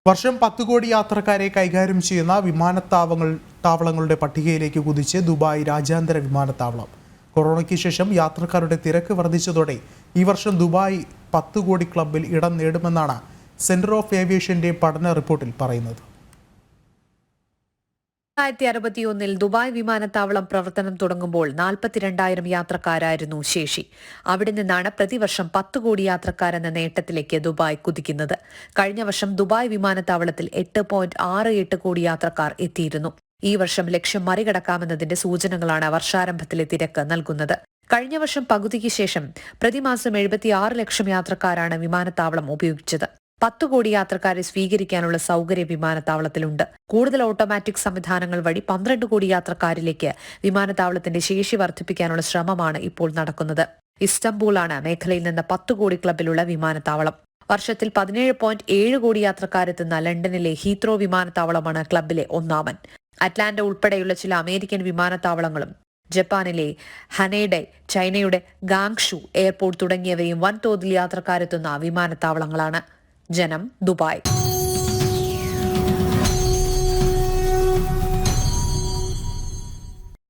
വർഷം 10 കോടി യാത്രക്കാരെ കൈകാര്യം ചെയ്യുന്ന വിമാനത്താവളങ്ങളുടെ പട്ടികയിലേക്ക് കുതിച്ച് ദുബായ് രാജ്യാന്തര വിമാനത്താവളം. കൊറോണയ്ക്ക് ശേഷം യാത്രക്കാരുടെ തിരക്ക് വർദ്ധിച്ചതോടെ ഈ വർഷം ദുബായ് 10 കോടി ക്ലബ്ബിൽ ഇടം നേടുമെന്നാണ് സെന്റർ ഓഫ് ഏവിയേഷന്റെ പഠന റിപ്പോർട്ടിൽ പറയുന്നത്. 1961 ദുബായ് വിമാനത്താവളം പ്രവർത്തനം തുടങ്ങുമ്പോൾ 42,000 യാത്രക്കാരായിരുന്നു ശേഷി. അവിടെ നിന്നാണ് പ്രതിവർഷം 10 കോടി യാത്രക്കാരെന്ന നേട്ടത്തിലേക്ക് ദുബായ് കുതിക്കുന്നത്. കഴിഞ്ഞ വർഷം ദുബായ് വിമാനത്താവളത്തിൽ 8.68 കോടി യാത്രക്കാർ എത്തിയിരുന്നു. ഈ വർഷം ലക്ഷ്യം മറികടക്കാമെന്നതിന്റെ സൂചനകളാണ് വർഷാരംഭത്തിലെ തിരക്ക് നൽകുന്നത്. കഴിഞ്ഞ വർഷം പകുതിക്ക് ശേഷം പ്രതിമാസം 76 ലക്ഷം യാത്രക്കാരാണ് വിമാനത്താവളം ഉപയോഗിച്ചത്. 10 കോടി യാത്രക്കാരെ സ്വീകരിക്കാനുള്ള സൗകര്യം വിമാനത്താവളത്തിലുണ്ട്. കൂടുതൽ ഓട്ടോമാറ്റിക് സംവിധാനങ്ങൾ വഴി 12 കോടി യാത്രക്കാരിലേക്ക് വിമാനത്താവളത്തിന്റെ ശേഷി വർദ്ധിപ്പിക്കാനുള്ള ശ്രമമാണ് ഇപ്പോൾ നടക്കുന്നത്. ഇസ്തംബൂളാണ് മേഖലയിൽ നിന്ന് 10 കോടി ക്ലബിലുള്ള വിമാനത്താവളം. വർഷത്തിൽ 17.7 കോടി യാത്രക്കാരെത്തുന്ന ലണ്ടനിലെ ഹീത്രോ വിമാനത്താവളമാണ് ക്ലബിലെ ഒന്നാമൻ. അറ്റ്ലാന്റ ഉൾപ്പെടെയുള്ള ചില അമേരിക്കൻ വിമാനത്താവളങ്ങളും ജപ്പാനിലെ ഹനേഡെ, ചൈനയുടെ ഗാങ്ഷു എയർപോർട്ട് തുടങ്ങിയവയും വൻതോതിൽ യാത്രക്കാരെത്തുന്ന വിമാനത്താവളങ്ങളാണ്. ജനം, ദുബായ്.